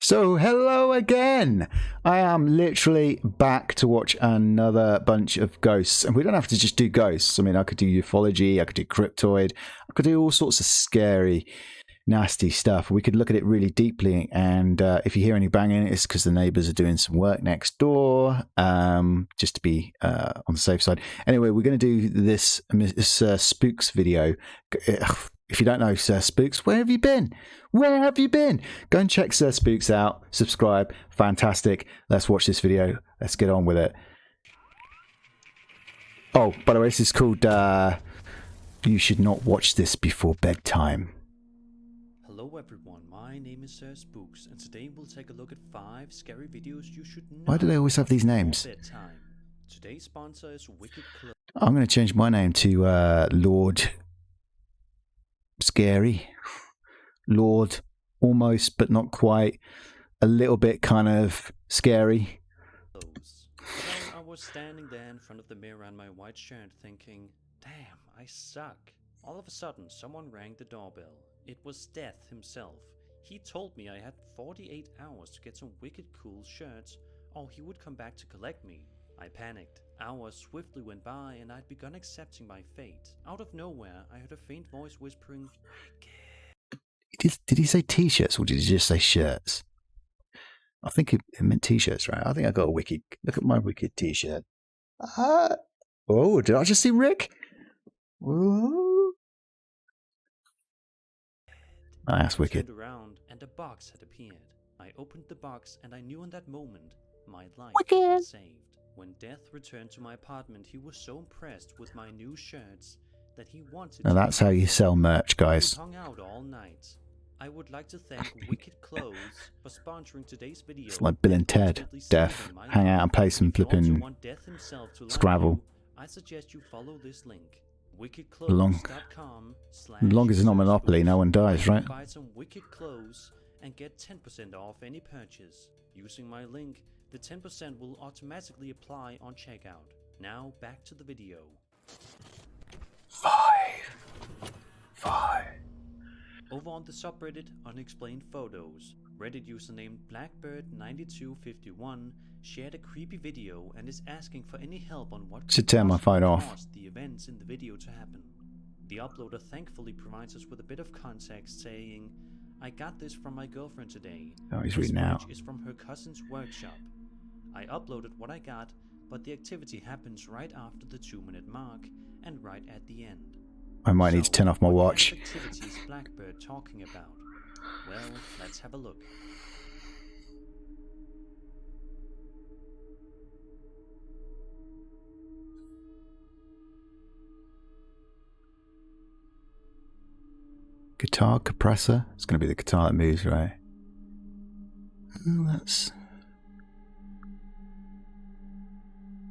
So, hello again! I am literally back to watch another bunch of ghosts. And we don't have to just do ghosts. I mean, I could do ufology, I could do cryptoid, I could do all sorts of scary, nasty stuff. We could look at it really deeply. And if you hear any banging, it's because the neighbours are doing some work next door, just to be on the safe side. Anyway, we're going to do this Spooks video. If you don't know Sir Spooks, where have you been? Where have you been? Go and check Sir Spooks out. Subscribe. Fantastic. Let's watch this video. Let's get on with it. Oh, by the way, this is called You Should Not Watch This Before Bedtime. Hello everyone, my name is Sir Spooks, and today we'll take a look at 5 scary videos you should know. Why do they always have these names? Bedtime. Today's sponsor is Wicked Close. I'm going to change my name to Lord Scary. Lord almost, but not quite. A little bit kind of scary. So I was standing there in front of the mirror in my white shirt thinking, damn, I suck. All of a sudden, someone rang the doorbell. It was Death himself. He told me I had 48 hours to get some wicked cool shirts, or he would come back to collect me. I panicked. Hours swiftly went by, and I'd begun accepting my fate. Out of nowhere, I heard a faint voice whispering, "Wicked." Did he say t-shirts or did he just say shirts? I think it meant t-shirts, right? I think I got a wicked. Look at my wicked t-shirt. Oh, did I just see Rick? Whoa. Oh, that's wicked. I turned around, and a box had appeared. I opened the box, and I knew in that moment my life had been saved. When Death returned to my apartment, he was so impressed with my new shirts that he wanted Now that's how you sell merch, guys. Hung out all night. I would like to thank Wicked Clothes for sponsoring today's video. It's like Bill and Ted, Death, hang out and play some flipping Scrabble. I suggest you follow this link. Wickedclothes.com. As long as it's not Monopoly, no one dies, right? Buy some Wicked Clothes and get 10% off any purchase. Using my link, the 10% will automatically apply on checkout. Now back to the video. 5. Over on the subreddit Unexplained Photos, Reddit username Blackbird9251 shared a creepy video and is asking for any help on what should turn my phone off. Caused the events in the video to happen. The uploader thankfully provides us with a bit of context, saying, "I got this from my girlfriend today. Oh, he's reading out. Is from her cousin's workshop. I uploaded what I got, but the activity happens right after the 2-minute mark and right at the end. I might need to turn off my watch." What kind of activity is Blackbird talking about? Well, let's have a look. Guitar compressor. It's going to be the guitar that moves, right? That's...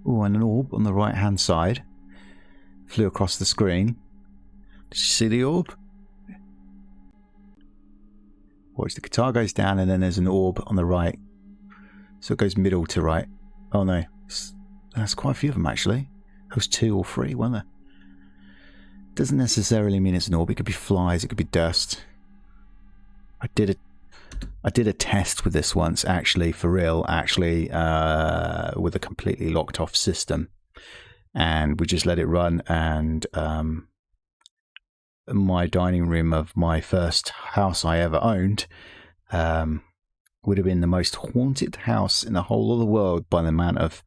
Oh, and an orb on the right-hand side. Flew across the screen. Did you see the orb? Watch, the guitar goes down and then there's an orb on the right. So it goes middle to right. Oh no, that's quite a few of them actually. There was 2 or 3, weren't there? Doesn't necessarily mean it's an orb. It could be flies, it could be dust. I did a test with this once, actually, for real, actually, with a completely locked off system. And we just let it run, and my dining room of my first house I ever owned would have been the most haunted house in the whole of the world by the amount of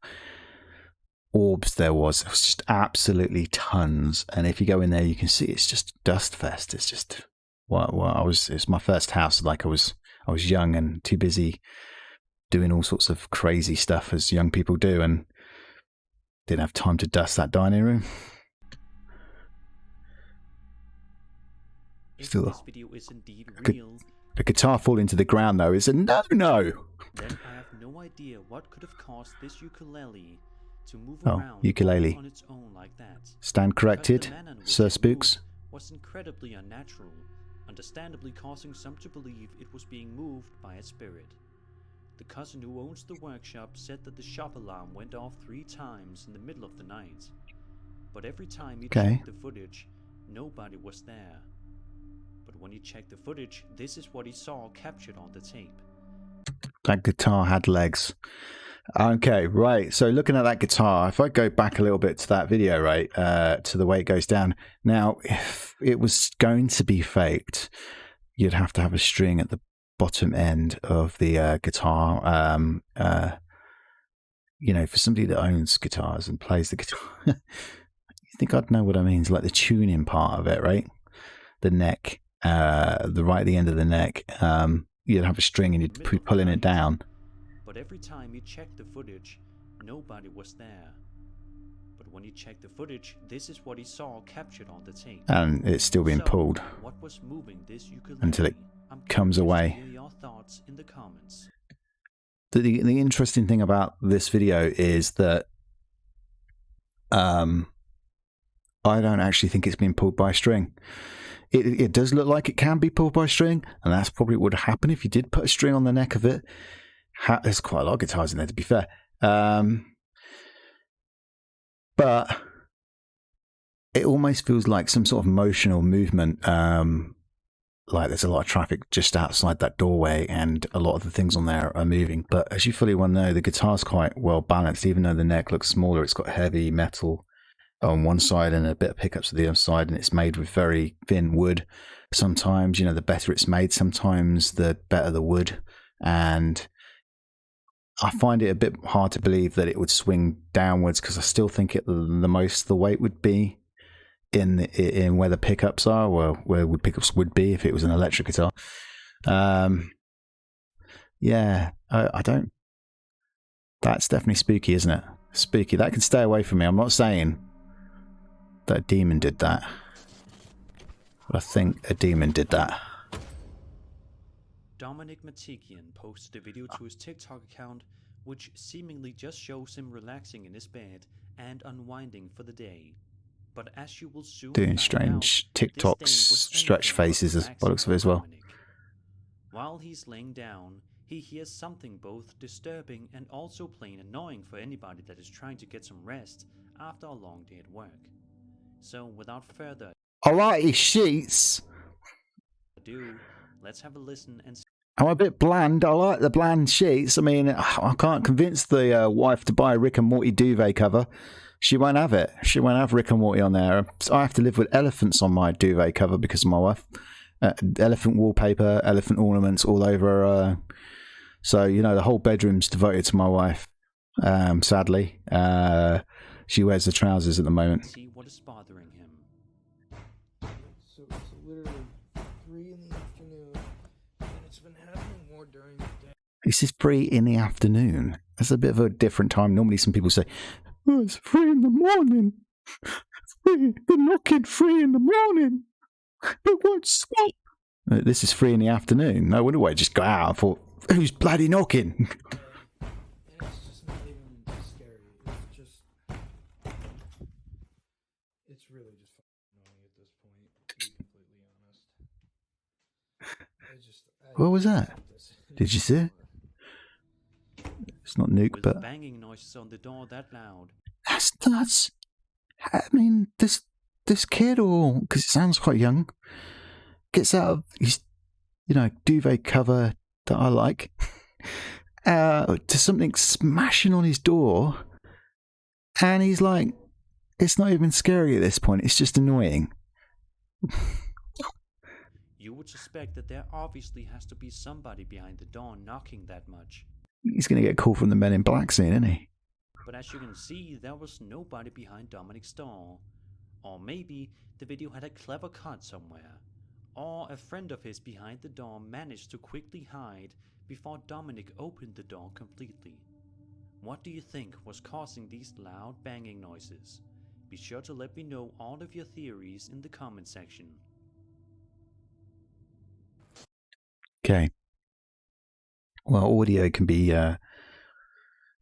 orbs there was. It was just absolutely tons. And if you go in there, you can see it's just dust fest. It's just, it's my first house. Like I was young and too busy doing all sorts of crazy stuff as young people do, and didn't have time to dust that dining room. Still, this video is indeed real, the guitar falling to the ground though is a no. Then I have no idea what could have caused this ukulele to move around ukulele on its own like that. Stand corrected, Sir Spooks. Was incredibly unnatural, understandably causing some to believe it was being moved by a spirit. The cousin who owns the workshop said that the shop alarm went off 3 times in the middle of the night, but every time he checked the footage, nobody was there. But when he checked the footage, this is what he saw captured on the tape. That guitar had legs. Okay, right. So looking at that guitar, if I go back a little bit to that video, right, to the way it goes down. Now, if it was going to be faked, you'd have to have a string at the bottom end of the guitar. You know, for somebody that owns guitars and plays the guitar, you think I'd know what I mean? It's like the tuning part of it, right? The neck, the right at the end of the neck. You'd have a string and you'd be pulling it down. But every time he checked the footage, nobody was there. But when he checked the footage, this is what he saw captured on the tape. And it's still being pulled. What was moving this ukulele? Until it comes away. Hear your thoughts in the comments. The interesting thing about this video is that I don't actually think it's been pulled by a string. It does look like it can be pulled by a string, and that's probably what would happen if you did put a string on the neck of it. There's quite a lot of guitars in there, to be fair. But it almost feels like some sort of emotional movement. Like there's a lot of traffic just outside that doorway, and a lot of the things on there are moving. But as you fully well know, the guitar's quite well balanced. Even though the neck looks smaller, it's got heavy metal on one side and a bit of pickups to the other side, and it's made with very thin wood. Sometimes, you know, the better it's made, sometimes the better the wood. And I find it a bit hard to believe that it would swing downwards, because I still think the most the weight would be in where the pickups are, or where the pickups would be if it was an electric guitar. Yeah, I don't. That's definitely spooky, isn't it? Spooky. That can stay away from me. I'm not saying that a demon did that, but I think a demon did that. Dominic Matikian posted a video to his TikTok account, which seemingly just shows him relaxing in his bed and unwinding for the day. But as you will soon doing find strange out, this TikToks, day was stretch anything but faces as relaxing bollocks of for it as well. Dominic. While he's laying down, he hears something both disturbing and also plain annoying for anybody that is trying to get some rest after a long day at work. So without further Alrighty, sheets. ado, let's have a listen and see. I'm a bit bland. I like the bland sheets. I mean, I can't convince the wife to buy a Rick and Morty duvet cover. She won't have it. She won't have Rick and Morty on there. So I have to live with elephants on my duvet cover because of my wife. Elephant wallpaper, elephant ornaments all over. So, you know, the whole bedroom's devoted to my wife. Sadly, she wears the trousers at the moment. See what is bothering him. So it's literally 3 in the afternoon, and it's been happening more during the day. This is 3 in the afternoon. That's a bit of a different time. Normally, some people say, "Oh, it's 3 in the morning. 3, they're knocking 3 in the morning. They won't stop." This is 3 in the afternoon. No wonder why I just got out and thought, who's bloody knocking? And it's just not even scary. It's just, it's really just fucking annoying at this point, to be completely honest. What was that? Did you see it? It's not Nuke, With but banging noises on the door that loud. that's nuts. I mean, this kid, or because it sounds quite young, gets out of his, you know, duvet cover that I like, to something smashing on his door, and he's like, it's not even scary at this point. It's just annoying. You would suspect that there obviously has to be somebody behind the door knocking that much. He's going to get a call from the Men in Black scene, isn't he? But as you can see, there was nobody behind Dominic's door. Or maybe the video had a clever cut somewhere. Or a friend of his behind the door managed to quickly hide before Dominic opened the door completely. What do you think was causing these loud banging noises? Be sure to let me know all of your theories in the comment section. Okay. Well, audio can be,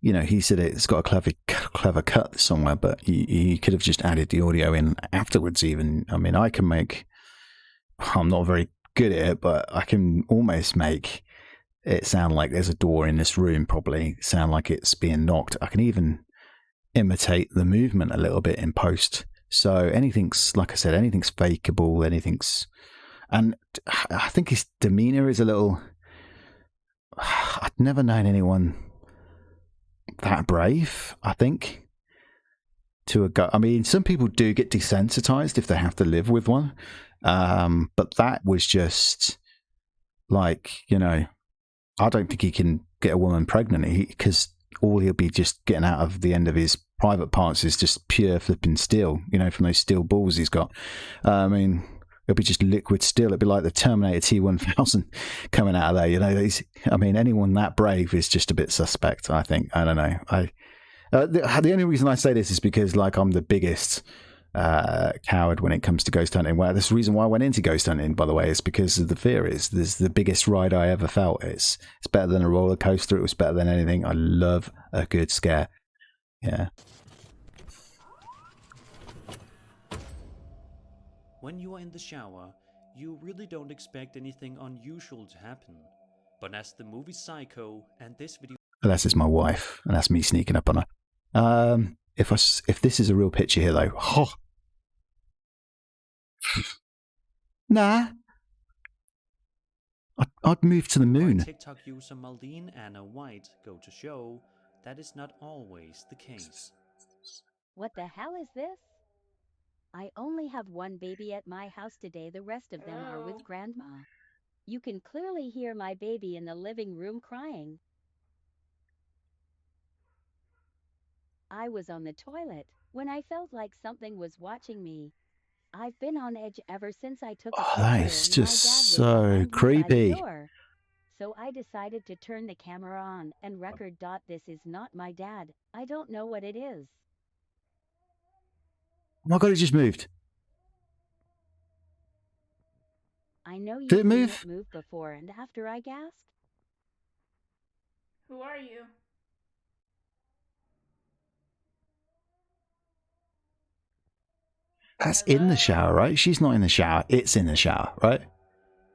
you know, he said it's got a clever cut somewhere, but he could have just added the audio in afterwards even. I mean, I'm not very good at it, but I can almost make it sound like there's a door in this room, probably sound like it's being knocked. I can even imitate the movement a little bit in post. So anything's, like I said, anything's fakeable, and I think his demeanor is a little, I never known anyone that brave, I think, to a go. I mean, some people do get desensitized if they have to live with one. But that was just like, you know, I don't think he can get a woman pregnant because all he'll be just getting out of the end of his private parts is just pure flipping steel, you know, from those steel balls he's got. I mean, it'll be just liquid steel. It'll be like the Terminator T-1000 coming out of there, you know. I mean, anyone that brave is just a bit suspect, I think. I don't know. The only reason I say this is because, like, I'm the biggest coward when it comes to ghost hunting. Well, that's the reason why I went into ghost hunting, by the way, is because of the fear. This is the biggest ride I ever felt. It's better than a roller coaster. It was better than anything. I love a good scare. Yeah. When you are in the shower, you really don't expect anything unusual to happen. But as the movie Psycho and this video... Unless it's my wife, and that's me sneaking up on her. If this is a real picture here, though... Oh. Nah. I'd move to the moon. TikTok user Marlene Anna White go to show that is not always the case. What the hell is this? I only have one baby at my house today. The rest of them are with grandma. You can clearly hear my baby in the living room crying. I was on the toilet when I felt like something was watching me. I've been on edge ever since I took a picture. That is just so creepy. So I decided to turn the camera on and record. This is not my dad. I don't know what it is. Oh my god, it just moved. I know you've Did it seen move? it move before and after, I gasped. Who are you? That's in the shower, right? She's not in the shower. It's in the shower, right?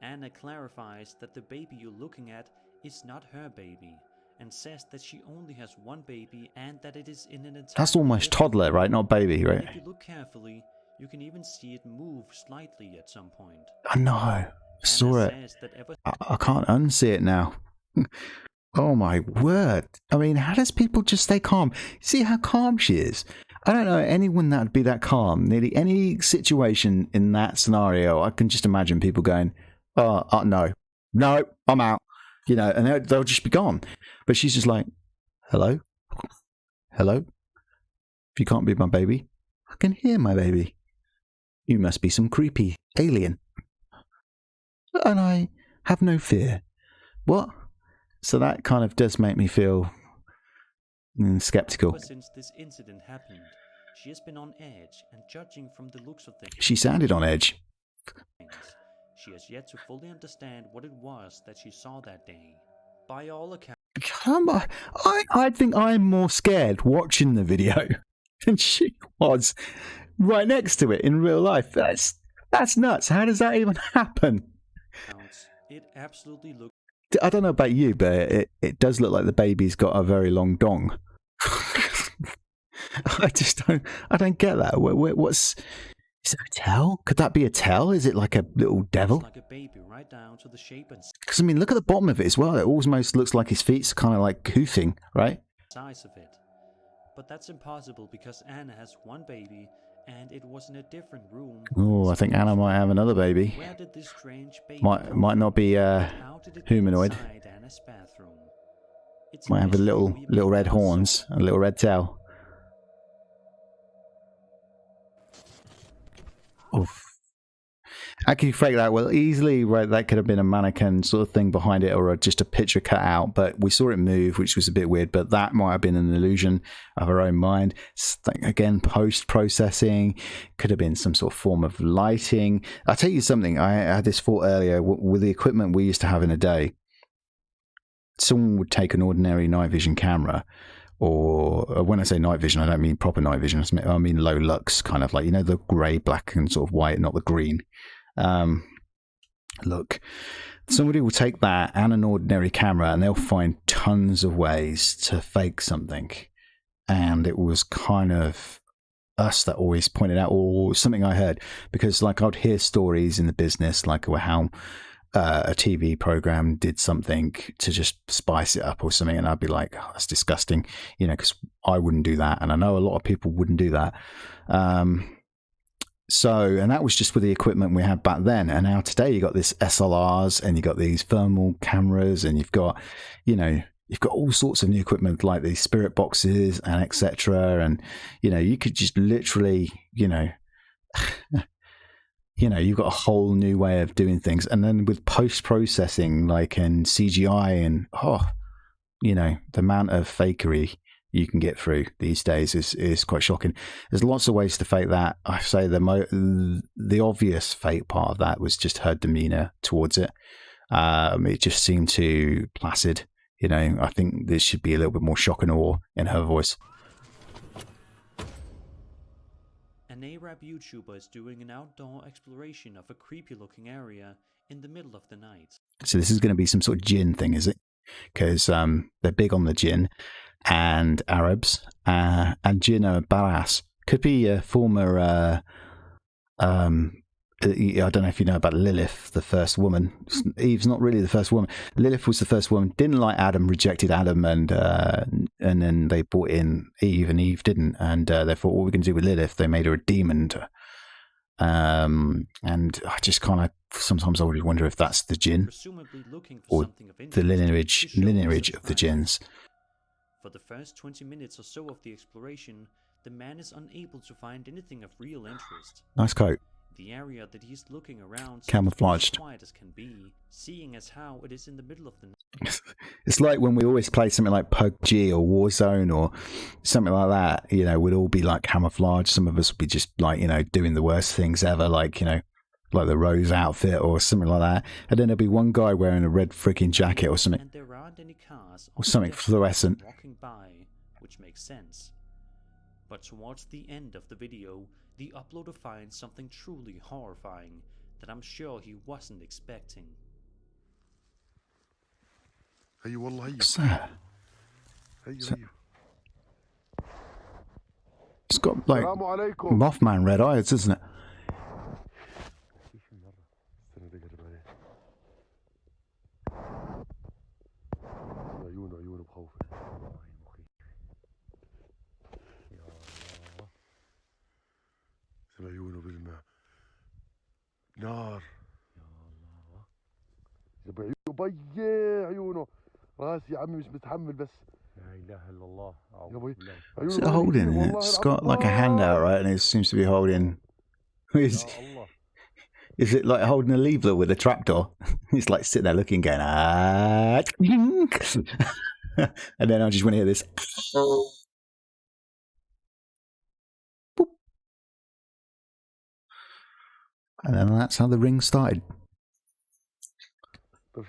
Anna clarifies that the baby you're looking at is not her baby, and says that she only has one baby and that it is in an entirely That's almost different toddler, right? Not baby, room. right? If you look carefully, you can even see it move slightly at some point. I know. I saw Anna it. says that ever I can't unsee it now. Oh my word. I mean, how does people just stay calm? See how calm she is? I don't know anyone that would be that calm. Nearly any situation in that scenario, I can just imagine people going, no, I'm out. You know, and they'll just be gone. But she's just like, hello? Hello? If you can't be my baby, I can hear my baby. You must be some creepy alien. And I have no fear. What? So that kind of does make me feel skeptical. ever since this incident happened, she has been on edge, and judging from the looks of things, She sounded on edge. she has yet to fully understand what it was that she saw that day. By all accounts, I think I'm more scared watching the video than she was right next to it in real life. That's nuts. How does that even happen? it absolutely looks I don't know about you, but it does look like the baby's got a very long dong. I don't get that. What's... Is it a tail? Could that be a tail? Is it like a little devil? like a baby right down to the shape and Because, I mean, look at the bottom of it as well. It almost looks like his feet's kind of like goofing, right? size of it. But that's impossible because Anna has one baby and it was in a different room. Oh, I think Anna might have another baby. Where did this strange baby Might not be How did it get humanoid. inside Anna's bathroom? It's Might have a mystery little we may red never horns, solve. a little red tail. Oof. I can fake that. Well, easily, right, that could have been a mannequin sort of thing behind it, or just a picture cut out, but we saw it move, which was a bit weird, but that might have been an illusion of our own mind. Again, post-processing, could have been some sort of form of lighting. I'll tell you something, I had this thought earlier, with the equipment we used to have in a day, someone would take an ordinary night vision camera, or when I say night vision, I don't mean proper night vision, I mean low lux, kind of like, you know, the grey, black and sort of white, not the green. Look, somebody will take that and an ordinary camera and they'll find tons of ways to fake something. And it was kind of us that always pointed out, or something I heard, because like I'd hear stories in the business, like how a TV program did something to just spice it up or something, and I'd be like, oh, that's disgusting, you know, because I wouldn't do that, and I know a lot of people wouldn't do that. So, and that was just with the equipment we had back then. And now today you got this SLRs, and you've got these thermal cameras, and you've got, you know, you've got all sorts of new equipment like these spirit boxes and etc. And, you know, you could just literally, you know, you've got a whole new way of doing things. And then with post-processing, like in CGI, and, you know, the amount of fakery you can get through these days is quite shocking. There's lots of ways to fake that. I say the obvious fake part of that was just her demeanor towards it. It just seemed too placid. You know, I think there should be a little bit more shock and awe in her voice. An Arab YouTuber is doing an outdoor exploration of a creepy-looking area in the middle of the night. So this is going to be some sort of jinn thing, is it? Because they're big on the jinn and Arabs, and jinn are badass. Could be a former, I don't know if you know about Lilith, the first woman. Eve's not really the first woman. Lilith was the first woman. Didn't like Adam, rejected Adam, and then they brought in Eve, and Eve didn't. And they thought, what we can do with Lilith? They made her a demon. And I just kind of sometimes I would wonder if that's the jinn or the lineage of the jinns. For the first 20 minutes or so of the exploration, the man is unable to find anything of real interest. Nice coat. The area that he's looking around camouflaged, as quiet as can be, seeing as how it is in the middle of the night. It's like when we always play something like PUBG or Warzone or something like that, you know, we'd all be like camouflage. Some of us would be just like, you know, doing the worst things ever, like, you know, like the Rose outfit or something like that. And then there'll be one guy wearing a red freaking jacket or something. And there aren't any cars or something fluorescent walking by, which makes sense. But towards the end of the video, the uploader finds something truly horrifying that I'm sure he wasn't expecting. What's that? It's got like Mothman red eyes, isn't it? عيونه بالماء نار يا عيونه راسي يا عمي مش متحمل بس لا اله الا الله What's it holding? It's got like a hand out, right? And it seems to be holding. Is it like holding a lever with a trapdoor? It's like sitting there looking, going, ah. And then I just want to hear this. And then that's how the ring started. Oh,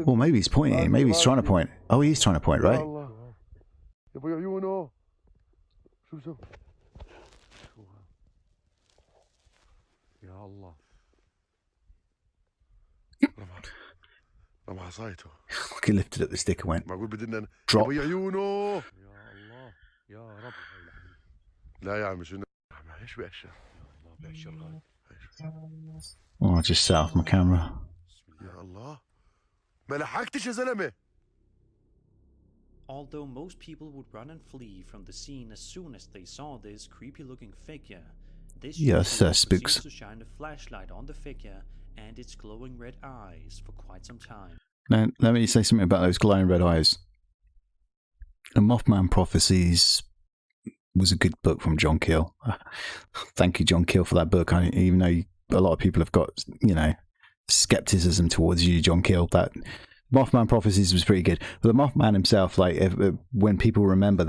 well, maybe he's pointing. Maybe he's trying to point. Oh, he's trying to point, right? He lifted up the stick and went, drop. Oh, I just set off my camera. Although most people would run and flee from the scene as soon as they saw this creepy-looking figure, this Spooks seems to shine a flashlight on the figure and its glowing red eyes for quite some time. Now, let me say something about those glowing red eyes. The Mothman Prophecies was a good book from John Keel. Thank you, John Keel, for that book. Even though a lot of people have got, you know, skepticism towards you, John Keel, that Mothman Prophecies was pretty good. But the Mothman himself, like, when people remember,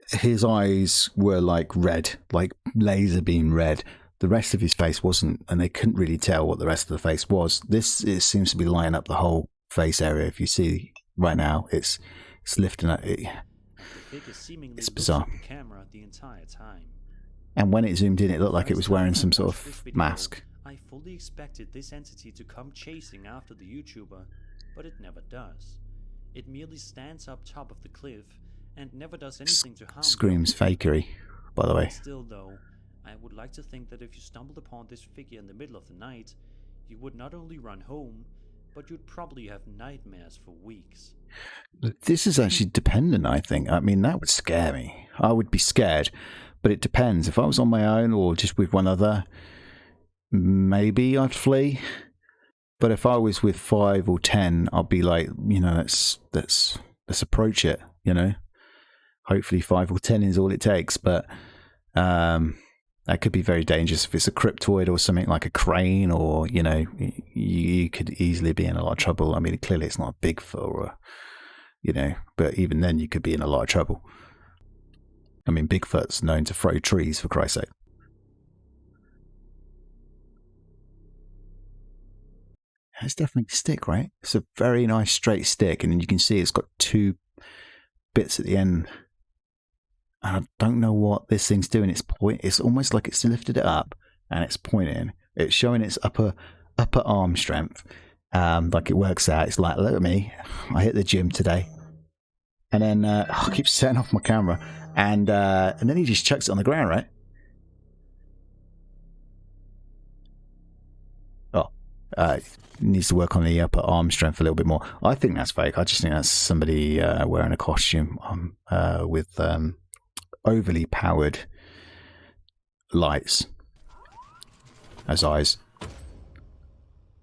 his eyes were like red, like laser beam red. The rest of his face wasn't, and they couldn't really tell what the rest of the face was. It seems to be lighting up the whole face area. If you see right now, it's lifting up. It's bizarre. The camera the entire time. And when it zoomed in, it looked like it was wearing some sort of mask. I fully expected this entity to come chasing after the YouTuber, but it never does. It merely stands up top of the cliff and never does anything to harm. Screams fakery, by the way. Still though, I would like to think that if you stumbled upon this figure in the middle of the night, you would not only run home, but you'd probably have nightmares for weeks. This is actually dependent, I think. I mean, that would scare me. I would be scared, but it depends. If I was on my own or just with one other, maybe I'd flee. But if I was with 5 or 10, I'd be like, let's approach it. Hopefully 5 or 10 is all it takes, but that could be very dangerous if it's a cryptoid or something like a crane, or you could easily be in a lot of trouble. I mean, clearly it's not a Bigfoot or but even then you could be in a lot of trouble. I mean, Bigfoot's known to throw trees, for Christ's sake. It's definitely a stick, right? It's a very nice straight stick, and then you can see it's got 2 bits at the end. And I don't know what this thing's doing. It's almost like it's lifted it up and it's pointing. It's showing its upper arm strength. Like it works out. It's like, look at me. I hit the gym today. And then I keep setting off my camera. And then he just chucks it on the ground, right? Needs to work on the upper arm strength a little bit more. I think that's fake. I just think that's somebody wearing a costume with overly powered lights as eyes.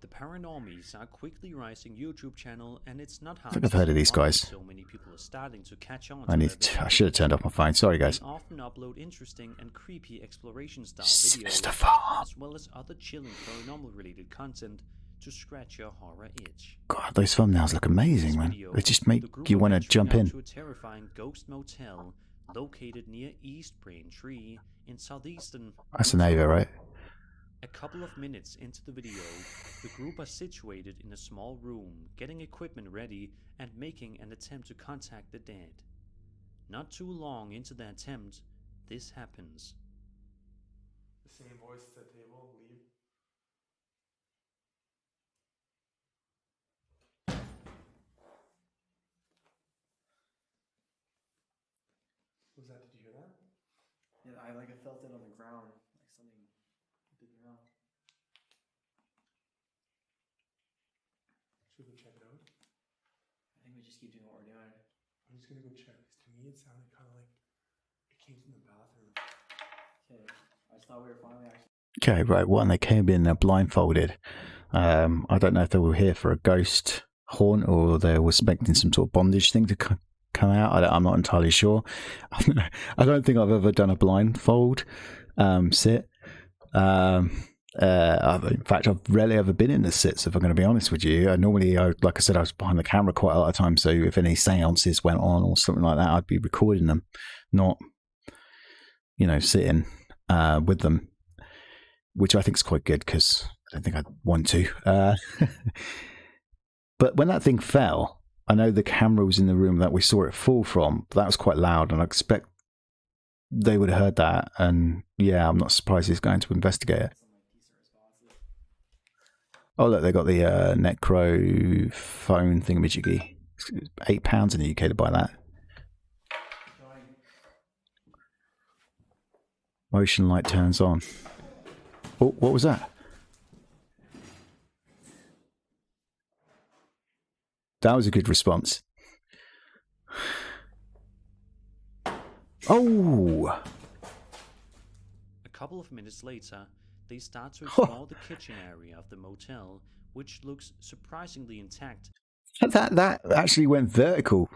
The Paranormies are quickly rising YouTube channel, and it's not hard. I think I've heard of these guys. So many people are starting to catch on. I should have turned off my phone. Sorry, guys. They often upload interesting and creepy exploration style videos, as well as other chilling paranormal related content to scratch your horror itch. God, those thumbnails look amazing, man. They just make you want to jump in. To a terrifying ghost motel located near East Braintree in southeastern. That's an Ava, right? A couple of minutes into the video, the group are situated in a small room, getting equipment ready and making an attempt to contact the dead. Not too long into the attempt, this happens. The same voice at the table, leave. Was that, did you hear that? Yeah, I felt it on the ground, like something hit the ground. Should we go check it out? I think we just keep doing what we're doing. I'm just gonna go check, because to me it sounded kind of like it came from the bathroom. Okay, I just thought we were finally actually... Okay, right. One, they came in blindfolded. I don't know if they were here for a ghost haunt or they were expecting some sort of bondage thing to come out. I'm not entirely sure. I don't think I've ever done a blindfold sit. In fact, I've rarely ever been in the sits, if I'm going to be honest with you. Normally, like I said, I was behind the camera quite a lot of times, so if any seances went on or something like that, I'd be recording them, not, sitting with them, which I think is quite good because I don't think I'd want to. But when that thing fell, I know the camera was in the room that we saw it fall from, but that was quite loud, and I expect they would have heard that, and yeah, I'm not surprised he's going to investigate it. Oh look, they got the Necro phone thingamajiggy. It's £8 in the UK to buy that. Motion light turns on. Oh, what was that? That was a good response. Oh! A couple of minutes later, they start to explore the kitchen area of the motel, which looks surprisingly intact. That actually went vertical.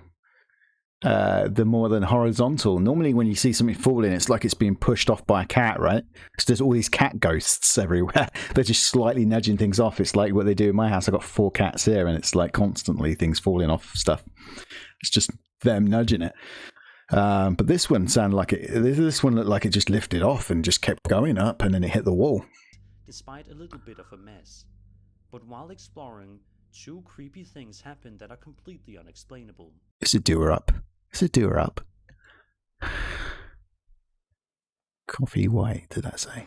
The more than horizontal. Normally when you see something falling, it's like it's being pushed off by a cat, right? Because there's all these cat ghosts everywhere. They're just slightly nudging things off. It's like what they do in my house. I've got 4 cats here, and it's like constantly things falling off stuff. It's just them nudging it. But this one sounded like it. This one looked like it just lifted off and just kept going up, and then it hit the wall. Despite a little bit of a mess. But while exploring, 2 creepy things happen that are completely unexplainable. It's a doer up. It's a doer up. Coffee white, did that say?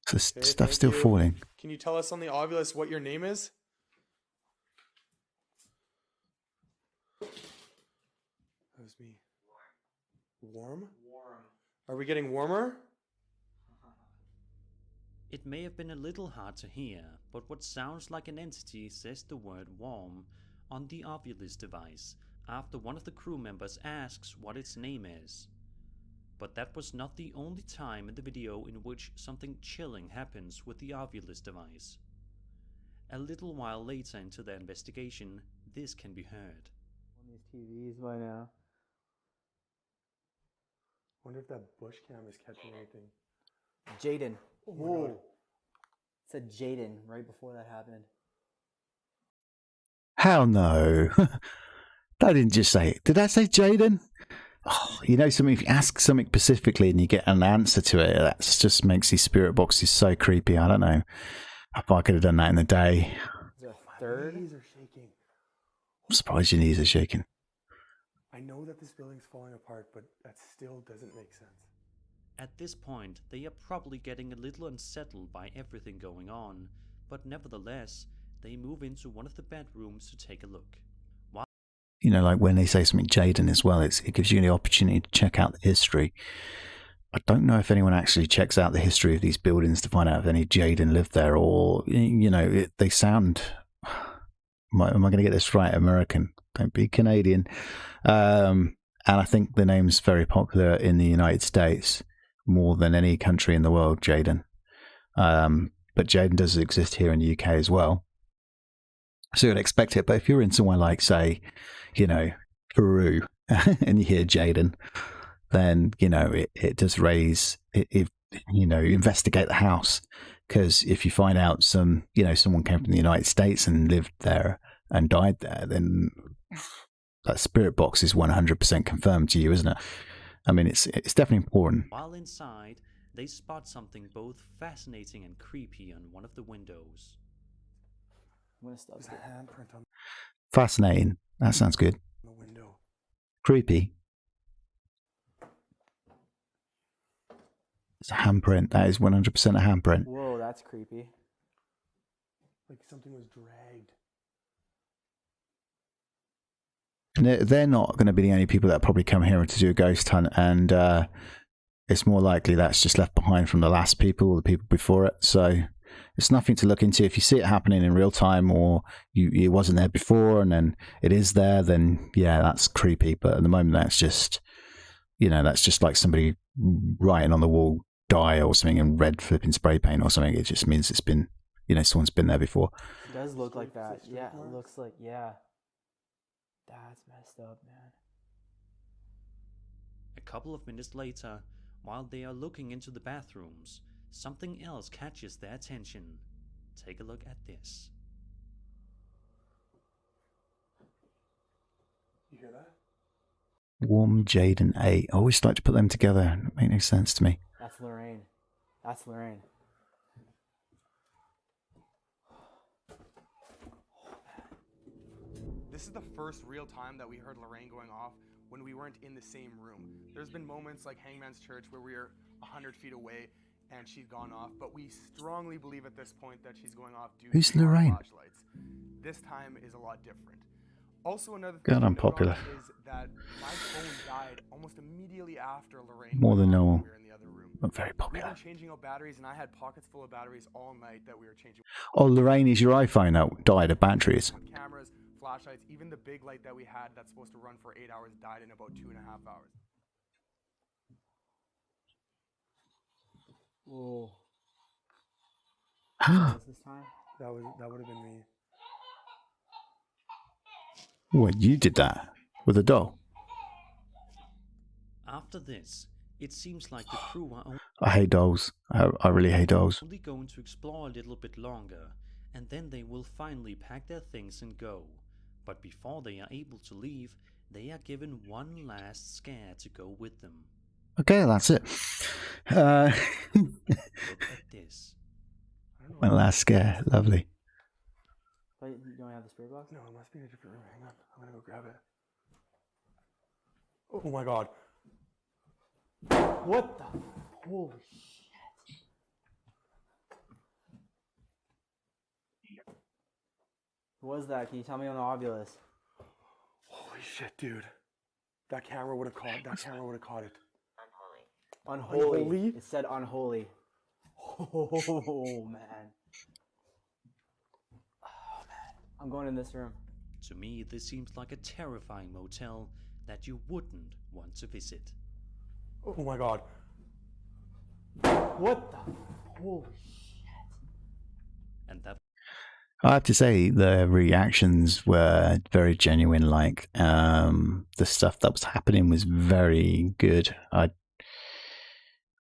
So stuff's still falling. Can you tell us on the Ovilus what your name is? That was me. Warm? Warm. Are we getting warmer? It may have been a little hard to hear, but what sounds like an entity says the word warm on the Ovilus device after one of the crew members asks what its name is. But that was not the only time in the video in which something chilling happens with the Ovilus device. A little while later into the investigation, this can be heard. On these TVs by now. Wonder if that bush cam is catching anything. Jaden. Oh my Whoa. God. It said Jaden right before that happened. Hell no. That didn't just say it. Did I say Jaden? Oh, you know something, if you ask something specifically and you get an answer to it, that just makes these spirit boxes so creepy. I don't know if I could have done that in the day. Is there a third? My knees are shaking. I'm surprised your knees are shaking. I know that this building's falling apart, but that still doesn't make sense. At this point, they are probably getting a little unsettled by everything going on, but nevertheless, they move into one of the bedrooms to take a look. You know, like when they say something Jaden as well, it gives you the opportunity to check out the history. I don't know if anyone actually checks out the history of these buildings to find out if any Jaden lived there, or, you know, they sound, am I going to get this right? American, don't be Canadian. And I think the name's very popular in the United States, more than any country in the world, Jaden. But Jaden does exist here in the UK as well. So you'd expect it, but if you're in somewhere like, say, you know, Peru, and you hear Jaden, then, you know, it does raise, you know, investigate the house. Because if you find out someone came from the United States and lived there and died there, then that spirit box is 100% confirmed to you, isn't it? I mean, it's definitely important. While inside, they spot something both fascinating and creepy on one of the windows. I'm gonna stop. There's a handprint on Fascinating. That sounds good. the window. Creepy. It's a handprint. That is 100% a handprint. Whoa, that's creepy. Like something was dragged. And they're not going to be the only people that probably come here to do a ghost hunt, and it's more likely that's just left behind from the last people or the people before it. So it's nothing to look into. If you see it happening in real time, or it wasn't there before and then it is there, then yeah, that's creepy. But at the moment, that's just, you know, that's just like somebody writing on the wall "die" or something in red flipping spray paint or something. It just means it's been, you know, someone's been there before. It does look like that. Yeah, it looks like, yeah. That's messed up, man. A couple of minutes later, while they are looking into the bathrooms, something else catches their attention. Take a look at this. You hear that? Warm Jaden 8. I always like to put them together. It makes no sense to me. That's Lorraine. That's Lorraine. This is the first real time that we heard Lorraine going off when we weren't in the same room. There's been moments like Hangman's Church where we were 100 feet away and she'd gone off, but we strongly believe at this point that she's going off due Who's to our Lorraine? flashlights. This time is a lot different. Also, another God, thing to I'm note popular. on is that my phone died almost immediately after Lorraine More went than off when normal. we were in the other room. Not very We've popular. been changing out batteries, and I had pockets full of batteries all night that we were changing. Oh, Lorraine, is your iPhone that died of batteries? Cameras, flashlights, even the big light that we had that's supposed to run for 8 hours died in about 2.5 hours. Whoa. What was this time? That would have been me. What, you did that with a doll? After this, it seems like the crew are I hate dolls. I really hate dolls. only going to explore a little bit longer, and then they will finally pack their things and go. But before they are able to leave, they are given one last scare to go with them. Okay, that's it. Look at this. My last scare. Lovely. Wait, you don't have the spirit box? No, it must be in a different room. Hang on. I'm gonna go grab it. Oh my god. What the? Holy shit. What was that? Can you tell me on the Ovilus? Holy shit, dude. That camera would have caught it. Unholy. Unholy? It said unholy. Oh, man. Oh, man. I'm going in this room. To me, this seems like a terrifying motel that you wouldn't want to visit. Oh my god. What the? Holy shit. And that I have to say the reactions were very genuine. Like the stuff that was happening was very good.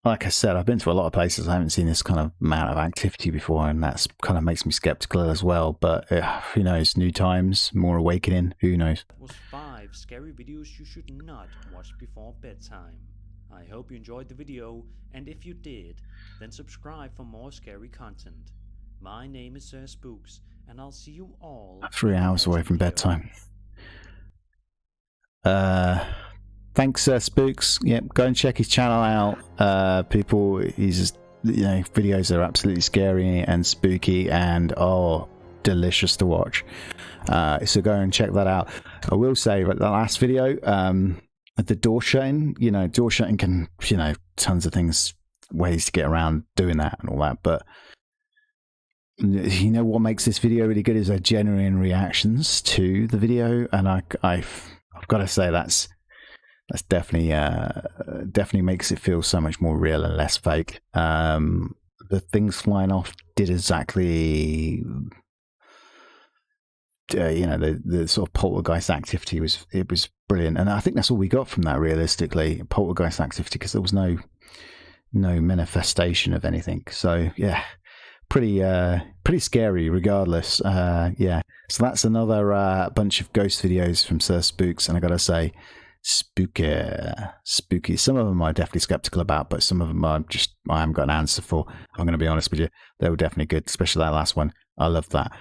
Like I said, I've been to a lot of places. I haven't seen this kind of amount of activity before, and that's kind of makes me skeptical as well. But who knows? New times, more awakening. Who knows? was 5 scary videos you should not watch before bedtime. I hope you enjoyed the video, and if you did, then subscribe for more scary content. My name is Spooks, and I'll see you all 3 in the hours away next from video. bedtime. Thanks, Spooks. Yep, go and check his channel out. People, he's videos are absolutely scary and spooky and delicious to watch. So go and check that out. I will say that the last video, the door shutting, door shutting can, tons of things, ways to get around doing that and all that. But what makes this video really good is their genuine reactions to the video, and I've got to say that's definitely makes it feel so much more real and less fake. The things flying off did exactly, the sort of poltergeist activity was brilliant, and I think that's all we got from that realistically, poltergeist activity, because there was no manifestation of anything. So yeah, pretty scary regardless. So that's another bunch of ghost videos from Sir Spooks, and I gotta say, spooky. Some of them I'm definitely skeptical about, but some of them I haven't got an answer for. I'm going to be honest with you. They were definitely good, especially that last one. I love that.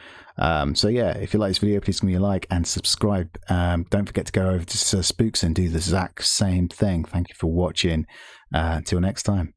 So yeah, if you like this video, please give me a like and subscribe. Don't forget to go over to Sir Spooks and do the exact same thing. Thank you for watching. Till next time.